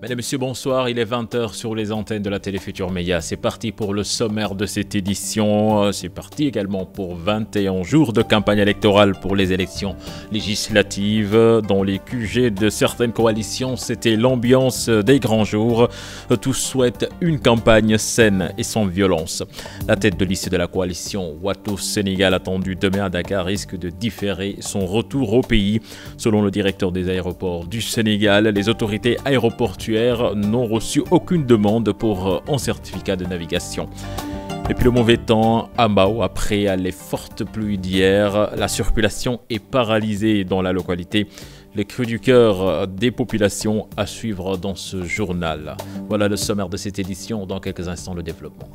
Mesdames et messieurs, bonsoir. Il est 20h sur les antennes de la télé Futur Média. C'est parti pour le sommaire de cette édition. C'est parti également pour 21 jours de campagne électorale pour les élections législatives. Dans les QG de certaines coalitions, c'était l'ambiance des grands jours. Tous souhaitent une campagne saine et sans violence. La tête de liste de la coalition Wattu Sénégal, attendue demain à Dakar, risque de différer son retour au pays. Selon le directeur des aéroports du Sénégal, les autorités aéroportuaires n'ont reçu aucune demande pour un certificat de navigation. Et puis le mauvais temps à Mbao, après les fortes pluies d'hier, la circulation est paralysée dans la localité. Les cris du cœur des populations à suivre dans ce journal. Voilà le sommaire de cette édition. Dans quelques instants, le développement.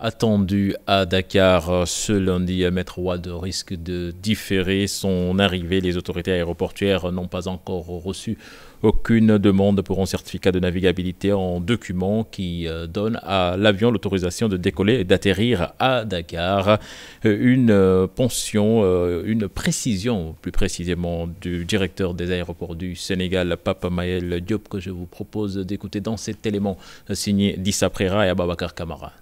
Attendu à Dakar ce lundi, Maître Wade risque de différer son arrivée. Les autorités aéroportuaires n'ont pas encore reçu aucune demande pour un certificat de navigabilité en document qui donne à l'avion l'autorisation de décoller et d'atterrir à Dakar. Une précision plus précisément du directeur des aéroports du Sénégal, Pape Mayel Diop, que je vous propose d'écouter dans cet élément signé d'Issa Prera et Ababakar Kamara.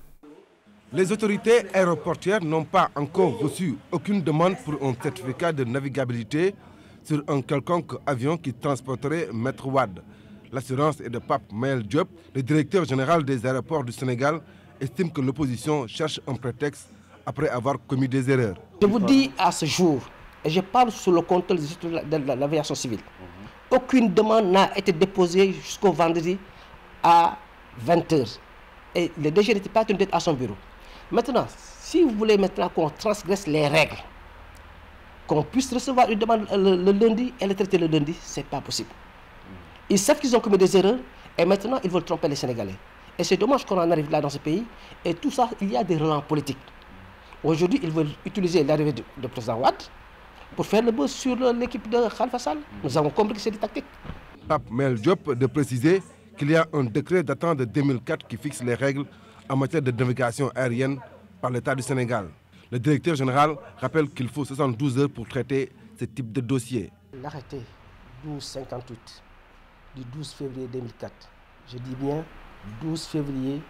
Les autorités aéroportuaires n'ont pas encore reçu aucune demande pour un certificat de navigabilité sur un quelconque avion qui transporterait Maître Wade. L'assurance est de Pape Mayel Diop, le directeur général des aéroports du Sénégal, estime que l'opposition cherche un prétexte après avoir commis des erreurs. Je vous dis à ce jour, et je parle sous le contrôle de l'aviation civile, aucune demande n'a été déposée jusqu'au vendredi à 20h. Et le DG n'était pas tenu à son bureau. Maintenant, si vous voulez maintenant qu'on transgresse les règles, qu'on puisse recevoir une demande le lundi et le traiter le lundi, ce n'est pas possible. Ils savent qu'ils ont commis des erreurs et maintenant ils veulent tromper les Sénégalais. Et c'est dommage qu'on en arrive là dans ce pays. Et tout ça, il y a des relents politiques. Aujourd'hui, ils veulent utiliser l'arrivée du président Wade pour faire le buzz sur l'équipe de Khalifa Sall. Nous avons compris que c'est des tactiques. Pape Mayel Diop de préciser qu'il y a un décret datant de 2004 qui fixe les règles en matière de navigation aérienne par l'État du Sénégal. Le directeur général rappelle qu'il faut 72 heures pour traiter ce type de dossier. L'arrêté 1258 du 12 février 2004, je dis bien 12 février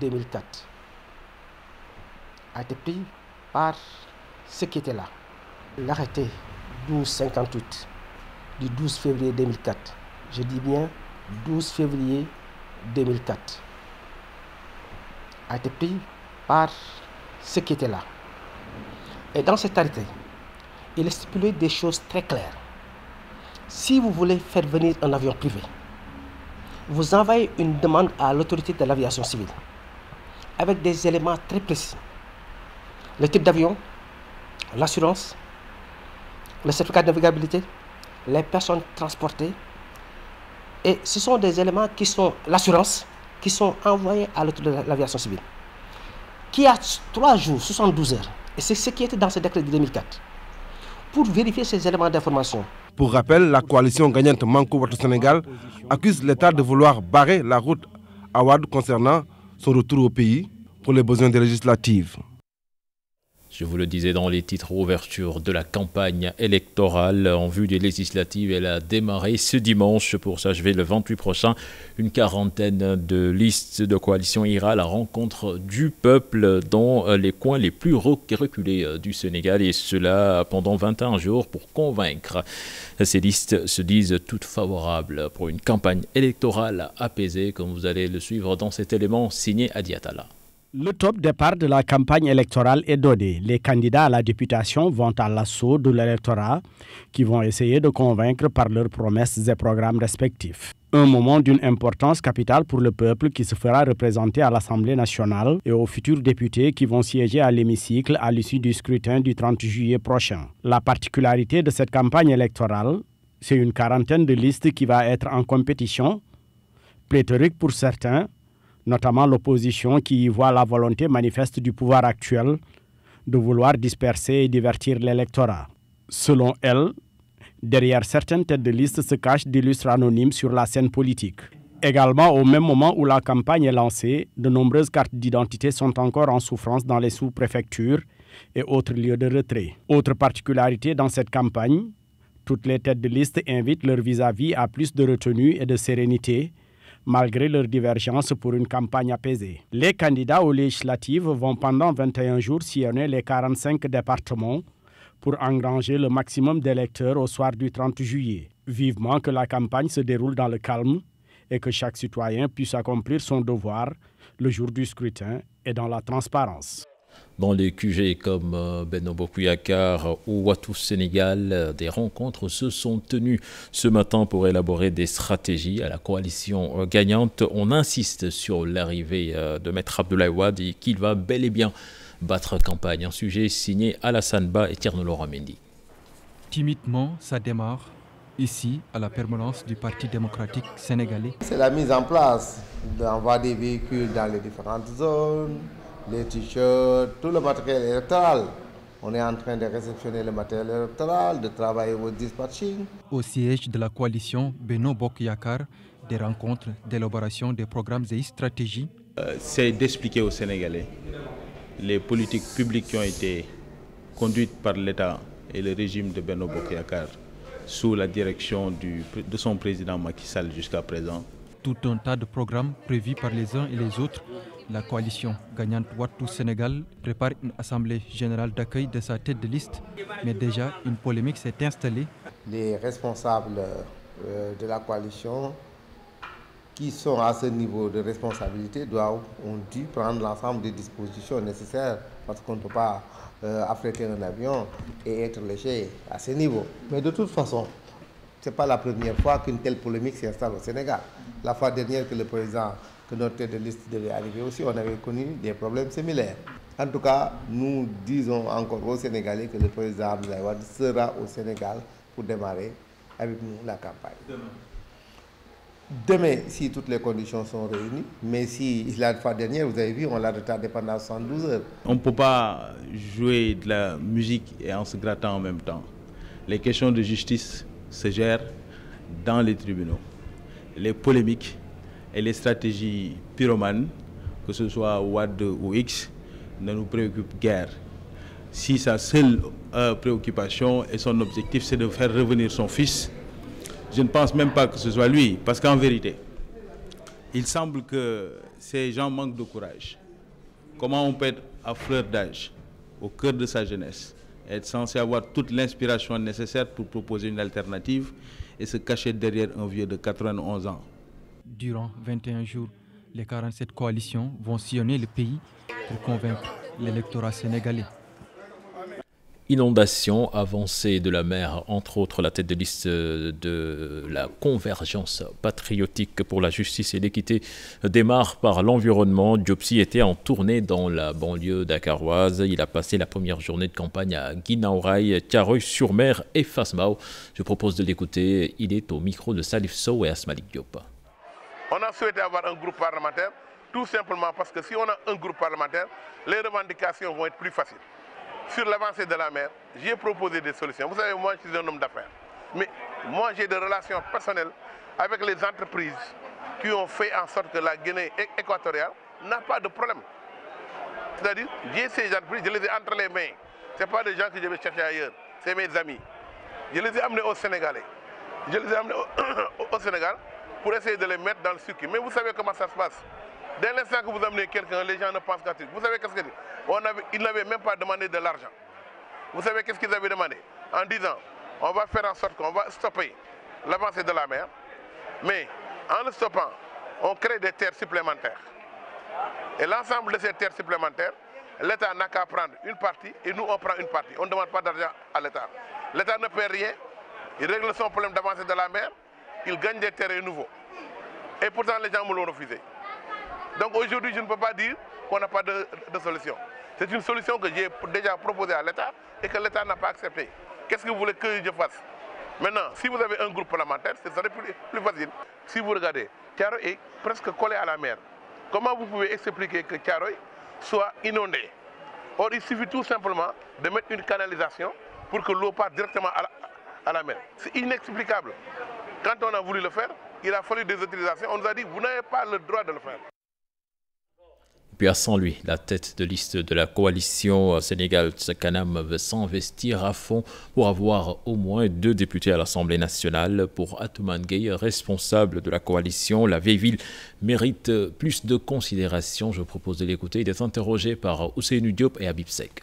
2004, a été pris par ceux qui étaient là. L'arrêté 1258 du 12 février 2004, je dis bien 12 février 2004, a été pris par ceux qui étaient là. Et dans cet arrêté, il est stipulé des choses très claires. Si vous voulez faire venir un avion privé, vous envoyez une demande à l'autorité de l'aviation civile avec des éléments très précis. Le type d'avion, l'assurance, le certificat de navigabilité, les personnes transportées. Et ce sont des éléments qui sont l'assurance, qui sont envoyés à l'autorité de l'aviation civile, qui a 3 jours, 72 heures, et c'est ce qui était dans ce décret de 2004, pour vérifier ces éléments d'information. Pour rappel, la coalition gagnante Manko Wattu Sénégal accuse l'État de vouloir barrer la route à Wade concernant son retour au pays pour les besoins des législatives. Je vous le disais dans les titres, ouverture de la campagne électorale en vue des législatives. Elle a démarré ce dimanche pour s'achever le 28 prochain. Une quarantaine de listes de coalition ira à la rencontre du peuple dans les coins les plus reculés du Sénégal, et cela pendant 21 jours pour convaincre. Ces listes se disent toutes favorables pour une campagne électorale apaisée, comme vous allez le suivre dans cet élément signé Adiatala. Le top départ de la campagne électorale est donné. Les candidats à la députation vont à l'assaut de l'électorat qui vont essayer de convaincre par leurs promesses et programmes respectifs. Un moment d'une importance capitale pour le peuple qui se fera représenter à l'Assemblée nationale et aux futurs députés qui vont siéger à l'hémicycle à l'issue du scrutin du 30 juillet prochain. La particularité de cette campagne électorale, c'est une quarantaine de listes qui va être en compétition, pléthorique pour certains, notamment l'opposition qui y voit la volonté manifeste du pouvoir actuel de vouloir disperser et divertir l'électorat. Selon elle, Derrière certaines têtes de liste se cachent d'illustres anonymes sur la scène politique. Également, au même moment où la campagne est lancée, de nombreuses cartes d'identité sont encore en souffrance dans les sous-préfectures et autres lieux de retrait. Autre particularité dans cette campagne, toutes les têtes de liste invitent leur vis-à-vis à plus de retenue et de sérénité, malgré leurs divergences pour une campagne apaisée. Les candidats aux législatives vont pendant 21 jours sillonner les 45 départements pour engranger le maximum d'électeurs au soir du 30 juillet. Vivement que la campagne se déroule dans le calme et que chaque citoyen puisse accomplir son devoir le jour du scrutin et dans la transparence. Dans les QG comme Benno Bokk Yakaar ou Wattu Sénégal, des rencontres se sont tenues ce matin pour élaborer des stratégies à la coalition gagnante. On insiste sur l'arrivée de Maître Abdoulaye Wade et qu'il va bel et bien battre campagne. Un sujet signé Alassane Ba et Thierno Laurent Mendy. Timidement, ça démarre ici à la permanence du Parti démocratique sénégalais. C'est la mise en place d'envoi des véhicules dans les différentes zones, les t-shirts, tout le matériel électoral. On est en train de réceptionner le matériel électoral, de travailler au dispatching. Au siège de la coalition Benno Bokk Yakaar, des rencontres d'élaboration des programmes et stratégies. C'est d'expliquer aux Sénégalais les politiques publiques qui ont été conduites par l'État et le régime de Benno Bokk Yakaar sous la direction de son président Macky Sall jusqu'à présent. Tout un tas de programmes prévus par les uns et les autres. La coalition gagnante Wattu Sénégal prépare une assemblée générale d'accueil de sa tête de liste, mais déjà une polémique s'est installée. Les responsables de la coalition qui sont à ce niveau de responsabilité ont dû prendre l'ensemble des dispositions nécessaires parce qu'on ne peut pas affréter un avion et être léger à ce niveau. Mais de toute façon, ce n'est pas la première fois qu'une telle polémique s'installe au Sénégal. La fois dernière que notre tête de liste devait arriver aussi, on avait connu des problèmes similaires. En tout cas, nous disons encore aux Sénégalais que le président Abdoulaye Wade sera au Sénégal pour démarrer avec nous la campagne. Demain, si toutes les conditions sont réunies, mais si la fois dernière, vous avez vu, on l'a retardé pendant 72 heures. On ne peut pas jouer de la musique et en se grattant en même temps. Les questions de justice se gèrent dans les tribunaux. Les polémiques et les stratégies pyromanes, que ce soit Wade ou X, ne nous préoccupent guère. Si sa seule préoccupation et son objectif, c'est de faire revenir son fils, je ne pense même pas que ce soit lui, parce qu'en vérité, il semble que ces gens manquent de courage. Comment on peut être à fleur d'âge, au cœur de sa jeunesse, être censé avoir toute l'inspiration nécessaire pour proposer une alternative et se cacher derrière un vieux de 91 ans. Durant 21 jours, les 47 coalitions vont sillonner le pays pour convaincre l'électorat sénégalais. Inondation, avancée de la mer, entre autres la tête de liste de la convergence patriotique pour la justice et l'équité démarre par l'environnement. Diop Sy était en tournée dans la banlieue dakaroise. Il a passé la première journée de campagne à Guinaw Rail, Thiaroye-sur-Mer et Fass Mbao. Je propose de l'écouter. Il est au micro de Salif Sow et Asmalik Diop. On a souhaité avoir un groupe parlementaire, tout simplement parce que si on a un groupe parlementaire, les revendications vont être plus faciles. Sur l'avancée de la mer, j'ai proposé des solutions. Vous savez, moi, je suis un homme d'affaires. Mais moi, j'ai des relations personnelles avec les entreprises qui ont fait en sorte que la Guinée équatoriale n'a pas de problème. C'est-à-dire, j'ai ces entreprises, je les ai entre les mains. Ce n'est pas des gens que je vais chercher ailleurs, c'est mes amis. Je les ai amenés au Sénégalais. Je les ai amenés au Sénégal pour essayer de les mettre dans le circuit. Mais vous savez comment ça se passe. Dès l'instant que vous amenez quelqu'un, les gens ne pensent qu'à tout. Vous savez qu'est-ce qu'ils disent? Ils n'avaient même pas demandé de l'argent. Vous savez qu'est-ce qu'ils avaient demandé? En disant, on va faire en sorte qu'on va stopper l'avancée de la mer, mais en le stoppant, on crée des terres supplémentaires. Et l'ensemble de ces terres supplémentaires, l'État n'a qu'à prendre une partie et nous on prend une partie. On ne demande pas d'argent à l'État. L'État ne paie rien, il règle son problème d'avancée de la mer, il gagne des terrains nouveaux. Et pourtant les gens me l'ont refusé. Donc aujourd'hui, je ne peux pas dire qu'on n'a pas de solution. C'est une solution que j'ai déjà proposée à l'État et que l'État n'a pas acceptée. Qu'est-ce que vous voulez que je fasse? Maintenant, si vous avez un groupe parlementaire, ce serait plus facile. Si vous regardez, Thiaroye est presque collé à la mer. Comment vous pouvez expliquer que Thiaroye soit inondé? Or, il suffit tout simplement de mettre une canalisation pour que l'eau parte directement à la mer. C'est inexplicable. Quand on a voulu le faire, il a fallu des autorisations. On nous a dit, vous n'avez pas le droit de le faire. Puis à Saint-Louis, la tête de liste de la coalition Sénégal-Kanam veut s'investir à fond pour avoir au moins 2 députés à l'Assemblée nationale. Pour Atoumane Gueye, responsable de la coalition, la vieille ville mérite plus de considération. Je propose de l'écouter. Il est interrogé par Ousseynou Diop et Habib Seck.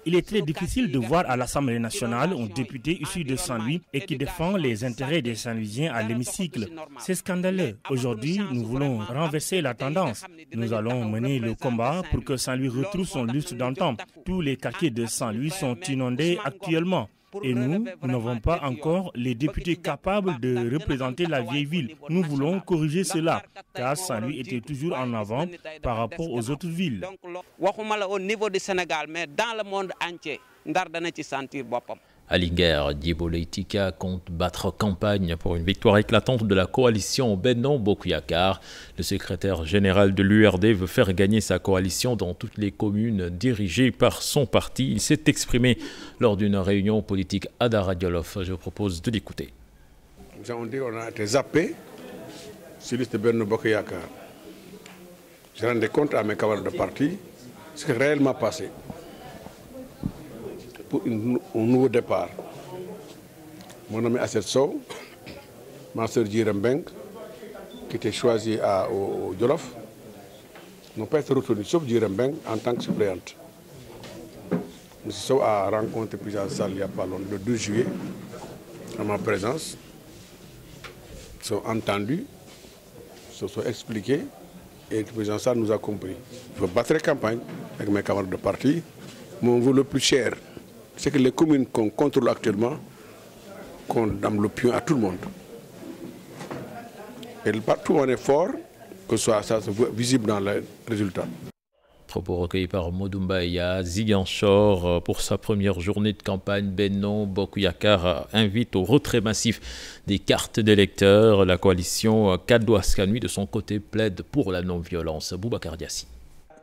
Il est très difficile de voir à l'Assemblée nationale un député issu de Saint-Louis et qui défend les intérêts des Saint-Louisiens à l'hémicycle. C'est scandaleux. Aujourd'hui, nous voulons renverser la tendance. Nous allons mener le combat pour que Saint-Louis retrouve son lustre d'antan. Tous les quartiers de Saint-Louis sont inondés actuellement. Et nous n'avons pas encore les députés capables de représenter la vieille ville. Nous voulons corriger cela, car Saint-Louis était toujours en avant par rapport aux autres villes. Au niveau du Sénégal, mais dans le monde entier, Ndar dana ci sentir bopam. À Linguère, Diebo Leitika compte battre campagne pour une victoire éclatante de la coalition Benno Bokk Yakaar. Le secrétaire général de l'URD veut faire gagner sa coalition dans toutes les communes dirigées par son parti. Il s'est exprimé lors d'une réunion politique à Dara Djolof. Je propose de l'écouter. Nous avons dit qu'on a été zappé sur la liste de Benno Bokk Yakaar. Je rendais compte à mes camarades de parti ce qui est réellement passé. Pour un nouveau départ. Mon ami Asset Sow, ma soeur Djirem Beng, qui était choisie au Djolof, n'ont pas été retenus, sauf Djirem Beng en tant que suppléante. M. Sow a rencontré le président Sall il n'y a pas longtemps, le 2 juillet, en ma présence. Ils sont entendus, se sont expliqués, et le président Sall nous a compris. Il faut battre la campagne avec mes camarades de parti, mais on veut le plus cher. C'est que les communes qu'on contrôle actuellement, qu'on donne le pion à tout le monde. Et partout on est fort, que ça soit visible dans les résultats. Propos recueillis par Modoumbaïa. Ziguinchor, pour sa première journée de campagne, Benno Bokk Yakaar invite au retrait massif des cartes d'électeurs. La coalition Kaddu Askan Wi de son côté plaide pour la non-violence. Boubacar Diassi.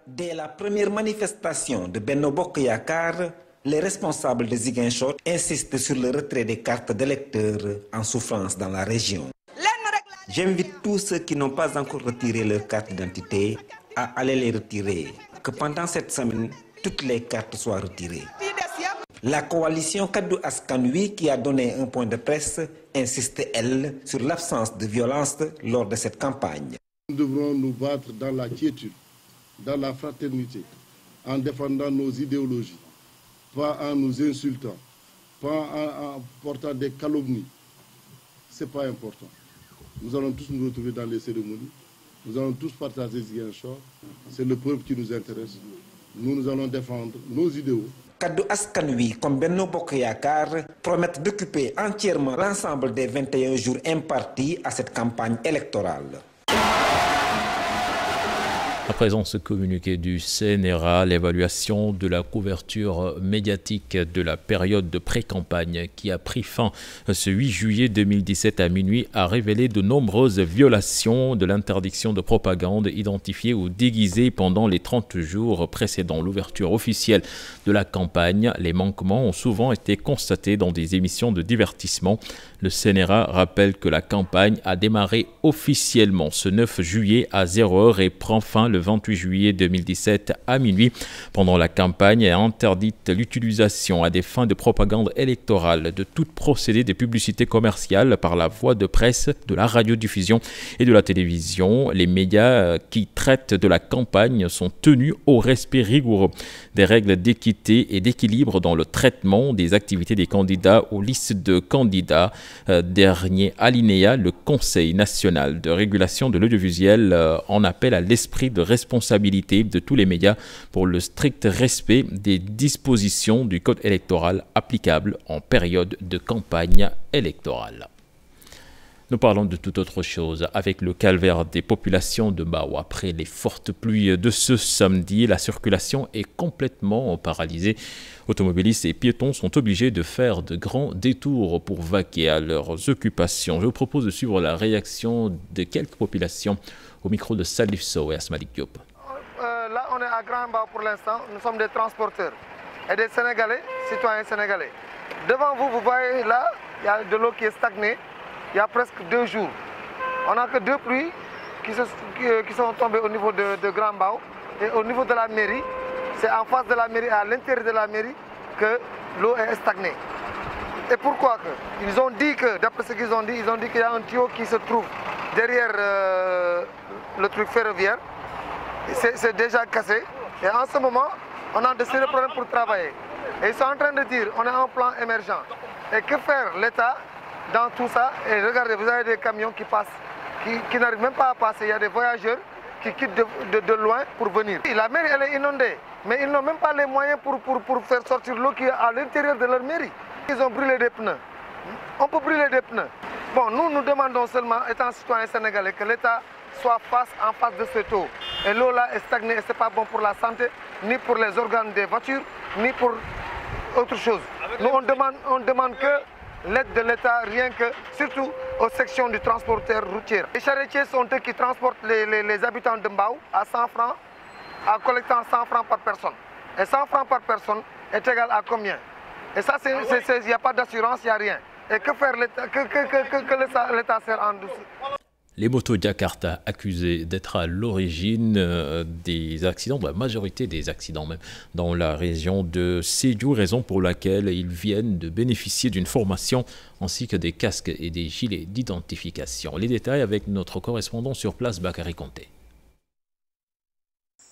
Dès la première manifestation de Benno Bokk Yakaar, les responsables de Ziguinchor insistent sur le retrait des cartes d'électeurs en souffrance dans la région. J'invite tous ceux qui n'ont pas encore retiré leur carte d'identité à aller les retirer. Que pendant cette semaine, toutes les cartes soient retirées. La coalition Kaddu Askan Wi, qui a donné un point de presse, insiste, elle, sur l'absence de violence lors de cette campagne. Nous devrons nous battre dans la quiétude, dans la fraternité, en défendant nos idéologies. Pas en nous insultant, pas en portant des calomnies. Ce n'est pas important. Nous allons tous nous retrouver dans les cérémonies. Nous allons tous partager Ziguinchor. C'est le peuple qui nous intéresse. Nous allons défendre nos idéaux. Kaddu Askan Wi, comme Benno Bokk Yakaar, promettent d'occuper entièrement l'ensemble des 21 jours impartis à cette campagne électorale. À présent, ce communiqué du CNRA, l'évaluation de la couverture médiatique de la période de pré-campagne qui a pris fin ce 8 juillet 2017 à minuit a révélé de nombreuses violations de l'interdiction de propagande identifiées ou déguisées pendant les 30 jours précédant l'ouverture officielle de la campagne. Les manquements ont souvent été constatés dans des émissions de divertissement. Le CNRA rappelle que la campagne a démarré officiellement ce 9 juillet à 0h et prend fin le 28 juillet 2017 à minuit. Pendant la campagne, est interdite l'utilisation à des fins de propagande électorale de tout procédé de publicité commerciale par la voie de presse, de la radiodiffusion et de la télévision. Les médias qui traitent de la campagne sont tenus au respect rigoureux des règles d'équité et d'équilibre dans le traitement des activités des candidats aux listes de candidats. Dernier alinéa, le Conseil national de régulation de l'audiovisuel en appelle à l'esprit de responsabilité de tous les médias pour le strict respect des dispositions du code électoral applicables en période de campagne électorale. Nous parlons de toute autre chose. Avec le calvaire des populations de Mbao, après les fortes pluies de ce samedi, la circulation est complètement paralysée. Automobilistes et piétons sont obligés de faire de grands détours pour vaquer à leurs occupations. Je vous propose de suivre la réaction de quelques populations au micro de Salif Sow et Asmalik Diop. là, on est à Grand Mbao pour l'instant. Nous sommes des transporteurs et des Sénégalais, citoyens sénégalais. Devant vous, vous voyez là, il y a de l'eau qui est stagnée. Il y a presque 2 jours. On n'a que 2 pluies qui sont tombées au niveau de Grand Mbao. Et au niveau de la mairie, c'est en face de la mairie, à l'intérieur de la mairie, que l'eau est stagnée. Et pourquoi que ils ont dit que, d'après ce qu'ils ont dit qu'il y a un tuyau qui se trouve derrière le truc ferroviaire. C'est déjà cassé. Et en ce moment, on a de sérieux problèmes pour travailler. Et ils sont en train de dire, on a un plan émergent. Et que faire l'État dans tout ça? Et regardez, vous avez des camions qui passent, qui n'arrivent même pas à passer. Il y a des voyageurs qui quittent de loin pour venir. La mairie, elle est inondée. Mais ils n'ont même pas les moyens pour faire sortir l'eau qui est à l'intérieur de leur mairie. Ils ont brûlé des pneus. On peut brûler des pneus. Bon, nous demandons seulement, étant citoyens sénégalais, que l'État soit en face de cette eau. Et l'eau là est stagnée et ce n'est pas bon pour la santé, ni pour les organes des voitures, ni pour autre chose. Nous, on demande que l'aide de l'État, rien que, surtout aux sections du transporteur routier. Les charretiers sont eux qui transportent les habitants de Mbao à 100 francs, en collectant 100 francs par personne. Et 100 francs par personne est égal à combien? Et ça, il n'y a pas d'assurance, il n'y a rien. Et que faire l'État, que l'État sert en dessous? Les motos Jakarta accusés d'être à l'origine des accidents, de la majorité des accidents même, dans la région de Sédhiou, raison pour laquelle ils viennent de bénéficier d'une formation ainsi que des casques et des gilets d'identification. Les détails avec notre correspondant sur place, Bakary Conté.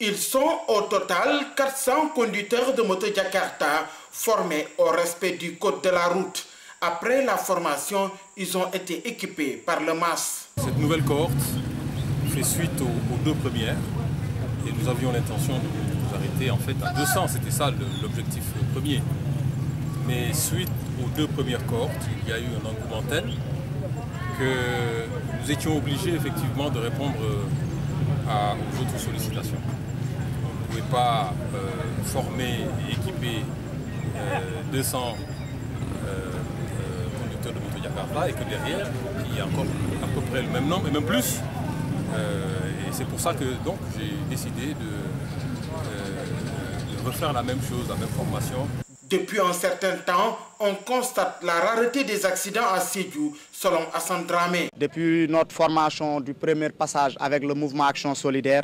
Ils sont au total 400 conducteurs de moto Jakarta formés au respect du code de la route. Après la formation, ils ont été équipés par le MAS. Cette nouvelle cohorte fait suite aux 2 premières et nous avions l'intention de nous arrêter en fait à 200, c'était ça l'objectif premier. Mais suite aux 2 premières cohortes, il y a eu un engouement tel que nous étions obligés effectivement de répondre aux autres sollicitations. On ne pouvait pas former et équiper 200 conducteurs de moto Jakarta et que derrière, il y a encore à peu près le même nombre et même plus. Et c'est pour ça que donc j'ai décidé de refaire la même chose, la même formation. Depuis un certain temps, on constate la rareté des accidents à Sédhiou, selon Hassan Dramé. Depuis notre formation du premier passage avec le mouvement Action Solidaire,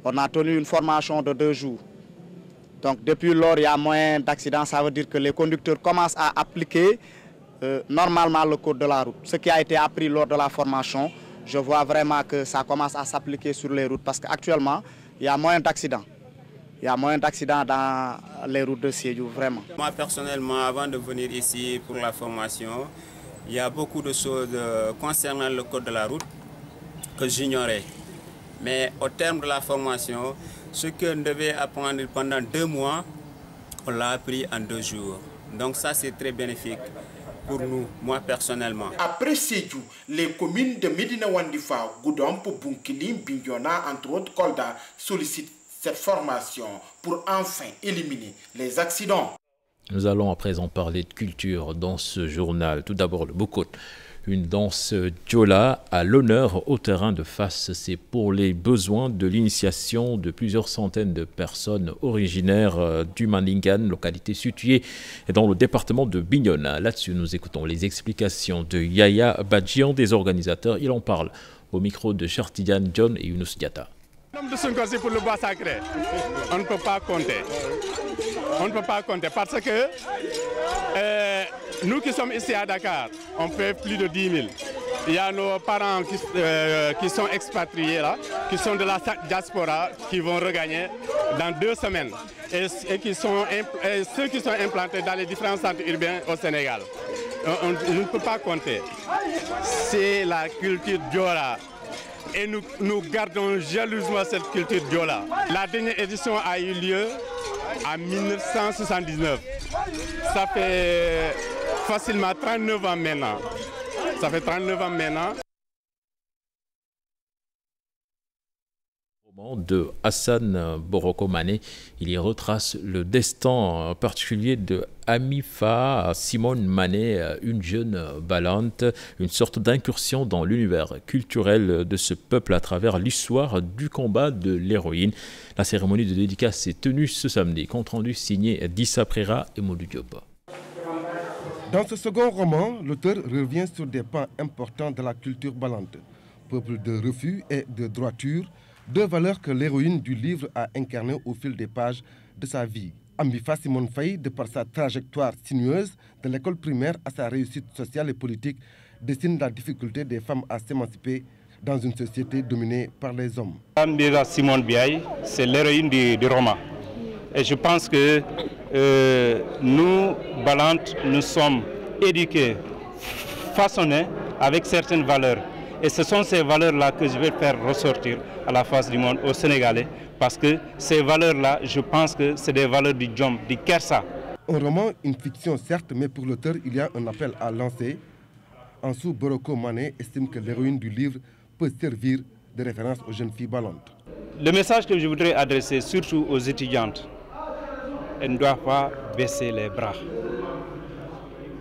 on a tenu une formation de 2 jours. Donc depuis lors, il y a moins d'accidents, ça veut dire que les conducteurs commencent à appliquer normalement le code de la route. Ce qui a été appris lors de la formation, je vois vraiment que ça commence à s'appliquer sur les routes parce qu'actuellement, il y a moins d'accidents. Il y a moins d'accidents dans les routes de Sédhiou, vraiment. Moi, personnellement, avant de venir ici pour la formation, il y a beaucoup de choses concernant le code de la route que j'ignorais. Mais au terme de la formation, ce qu'on devait apprendre pendant 2 mois, on l'a appris en 2 jours. Donc ça, c'est très bénéfique pour nous, moi personnellement. Après Sédhiou, les communes de Médina Wandifa, Goudomp, Bunkiling, Bignona, entre autres Kolda, sollicitent cette formation pour enfin éliminer les accidents. Nous allons à présent parler de culture dans ce journal. Tout d'abord le Bokot. Une danse diola à l'honneur au terrain de Fass. C'est pour les besoins de l'initiation de plusieurs centaines de personnes originaires du Mandingan, localité située dans le département de Bignona. Là-dessus, nous écoutons les explications de Yaya Badjian, des organisateurs. Il en parle au micro de Chartidiane John et Younous Diatta. Le nombre de Sunkosi pour le bois sacré, on ne peut pas compter. On ne peut pas compter parce que nous qui sommes ici à Dakar, on fait plus de 10 000. Il y a nos parents qui sont expatriés là, qui sont de la diaspora, qui vont regagner dans 2 semaines. Et ceux qui sont implantés dans les différents centres urbains au Sénégal. On ne peut pas compter. C'est la culture diola. Et nous gardons jalousement cette culture diola. La dernière édition a eu lieu en 1979. Ça fait facilement 39 ans maintenant. Ça fait 39 ans maintenant. De Hassan Boroko Mané, il y retrace le destin particulier de Hamifa Simone Mané, une jeune balante, une sorte d'incursion dans l'univers culturel de ce peuple à travers l'histoire du combat de l'héroïne. La cérémonie de dédicace s'est tenue ce samedi, compte rendu signé d'Issa Prera et Modou Diop. Dans ce second roman, l'auteur revient sur des pans importants de la culture balante, peuple de refus et de droiture, deux valeurs que l'héroïne du livre a incarnées au fil des pages de sa vie. Hamifa Simone Faye, de par sa trajectoire sinueuse, de l'école primaire à sa réussite sociale et politique, dessine la difficulté des femmes à s'émanciper dans une société dominée par les hommes. Hamifa Simone Faye, c'est l'héroïne du roman. Et je pense que nous, Balantes, nous sommes éduqués, façonnés avec certaines valeurs. Et ce sont ces valeurs-là que je vais faire ressortir à la face du monde, aux Sénégalais, parce que ces valeurs-là, je pense que c'est des valeurs du Djom, du Kersa. Un roman, une fiction certes, mais pour l'auteur, il y a un appel à lancer. Ansou Boroko Mané estime que l'héroïne du livre peut servir de référence aux jeunes filles balantes. Le message que je voudrais adresser surtout aux étudiantes, elles ne doivent pas baisser les bras.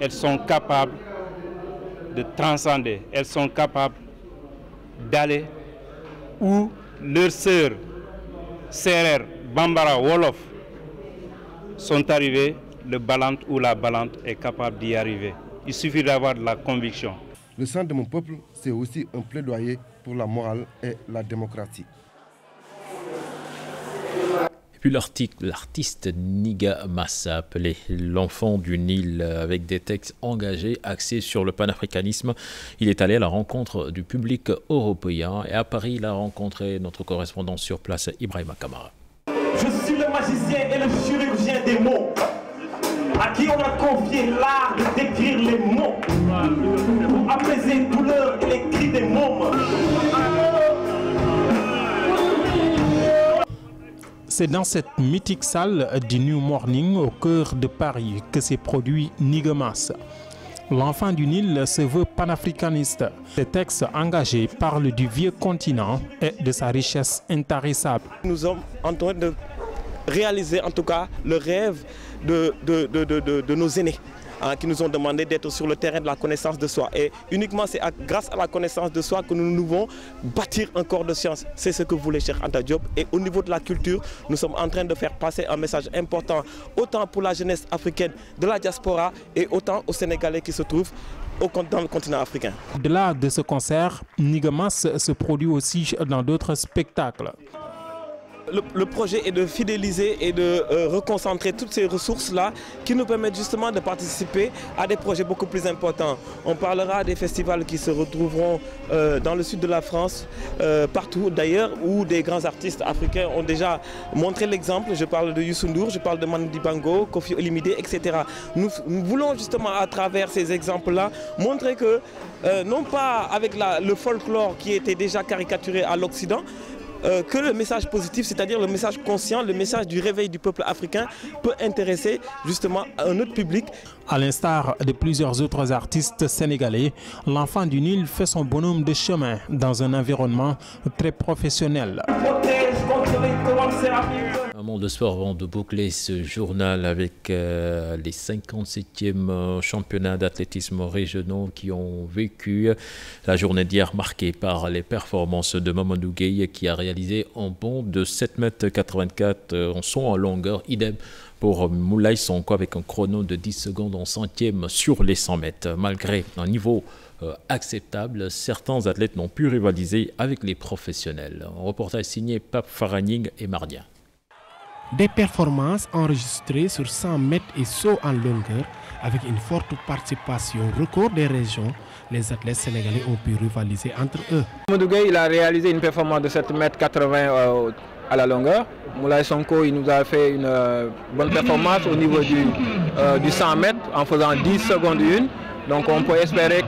Elles sont capables de transcender, elles sont capables d'aller où leurs sœurs, Serer, Bambara, Wolof sont arrivées, le balante ou la balante est capable d'y arriver. Il suffit d'avoir de la conviction. Le sang de mon peuple, c'est aussi un plaidoyer pour la morale et la démocratie. Puis l'artiste Niga Massa, appelé l'enfant du Nil, avec des textes engagés, axés sur le panafricanisme. Il est allé à la rencontre du public européen et à Paris, il a rencontré notre correspondant sur place, Ibrahima Kamara. Je suis le magicien et le chirurgien des mots, à qui on a confié l'art de décrire les mots, pour apaiser douleur et les cris des mômes. C'est dans cette mythique salle du New Morning au cœur de Paris que s'est produit Niga Massa. L'enfant du Nil se veut panafricaniste. Ces textes engagés parlent du vieux continent et de sa richesse intarissable. Nous sommes en train de réaliser en tout cas le rêve de nos aînés, qui nous ont demandé d'être sur le terrain de la connaissance de soi. Et uniquement c'est grâce à la connaissance de soi que nous pouvons bâtir un corps de science. C'est ce que voulait Cheikh Anta Diop. Et au niveau de la culture, nous sommes en train de faire passer un message important, autant pour la jeunesse africaine de la diaspora et autant aux Sénégalais qui se trouvent dans le continent africain. Au-delà de ce concert, Niga Massa se produit aussi dans d'autres spectacles. Le projet est de fidéliser et de reconcentrer toutes ces ressources-là qui nous permettent justement de participer à des projets beaucoup plus importants. On parlera des festivals qui se retrouveront dans le sud de la France, partout d'ailleurs, où des grands artistes africains ont déjà montré l'exemple. Je parle de Youssou N'Dour, je parle de Manu Dibango, Kofi Olomide, etc. Nous voulons justement à travers ces exemples-là montrer que, non pas avec le folklore qui était déjà caricaturé à l'Occident, que le message positif, c'est-à-dire le message conscient, le message du réveil du peuple africain peut intéresser justement un autre public. À l'instar de plusieurs autres artistes sénégalais, l'enfant du Nil fait son bonhomme de chemin dans un environnement très professionnel. Un monde de sport avant de boucler ce journal avec les 57e championnats d'athlétisme régionaux qui ont vécu la journée d'hier marquée par les performances de Mamadou Gueye qui a réalisé un bond de 7,84 m en saut en longueur, idem pour Moulay Sonko avec un chrono de 10 secondes en centième sur les 100 mètres. Malgré un niveau acceptable, certains athlètes n'ont pu rivaliser avec les professionnels. Un reportage signé Pape Faraning et Mardien. Des performances enregistrées sur 100 mètres et saut en longueur avec une forte participation record des régions. Les athlètes sénégalais ont pu rivaliser entre eux. Mamadou Gueye, il a réalisé une performance de 7,80 m à la longueur. Moulay Sonko, il nous a fait une bonne performance au niveau du 100 mètres en faisant 10 secondes une. Donc on peut espérer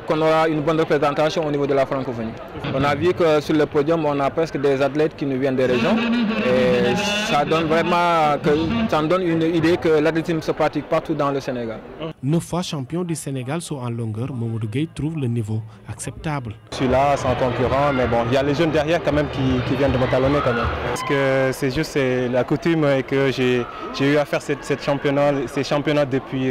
qu'on aura une bonne représentation au niveau de la francophonie. On a vu que sur le podium, on a presque des athlètes qui nous viennent des régions. Et ça donne vraiment une idée que l'athlétisme se pratique partout dans le Sénégal. 9 fois champion du Sénégal saut en longueur, Mamadou Gueye trouve le niveau acceptable. Je suis là sans concurrent, mais bon, il y a les jeunes derrière quand même qui viennent de me talonner quand même. Parce que c'est juste la coutume et que j'ai eu à faire ces championnats depuis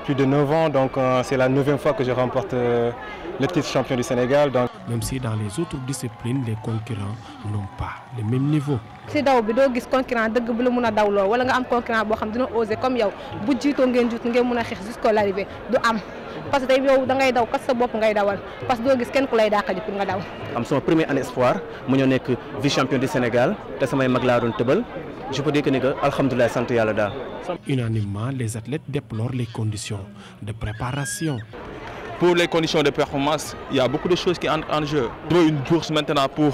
plus de 9 ans, donc c'est la 9e fois que je remporte le titre champion du Sénégal. Donc. Même si dans les autres disciplines, les concurrents n'ont pas le même niveau. Si daw bi doo gis concurrent dëgg bu la mën a dawloo wala nga am concurrent boo xam dina oser comme yow bu jiitoo ngeen mën a xeex jusqu'à l'arrivée du am parce que tey yow da ngay daw kat sa bopp ngay dawal parce que doo gis kenn ku lay dàqaji pour nga daw. am sama première année espoir mu ñëw nekk vice champion du Sénégal te samay mag laa doon tëbal je peux dire que alhamdoulilah sant yàlla daal. Unanimement, les athlètes déplorent les conditions de préparation. Pour les conditions de performance, il y a beaucoup de choses qui entrent en jeu. Je veux une bourse maintenant pour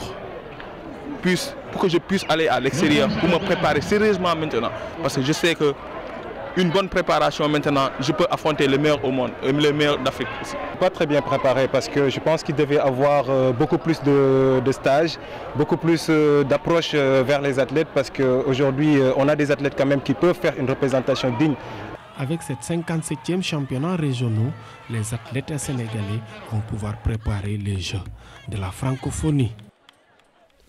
que je puisse aller à l'extérieur, pour me préparer sérieusement maintenant. Parce que je sais qu'une bonne préparation maintenant, je peux affronter les meilleurs au monde, les meilleurs d'Afrique aussi. Pas très bien préparé parce que je pense qu'il devait avoir beaucoup plus de stages, beaucoup plus d'approche vers les athlètes parce qu'aujourd'hui on a des athlètes quand même qui peuvent faire une représentation digne. Avec cette 57e championnat régionaux, les athlètes sénégalais vont pouvoir préparer les Jeux de la francophonie.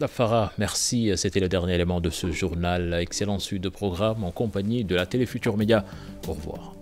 Farah, merci. C'était le dernier élément de ce journal. Excellent suite de programme en compagnie de la Télé Futurs Médias. Au revoir.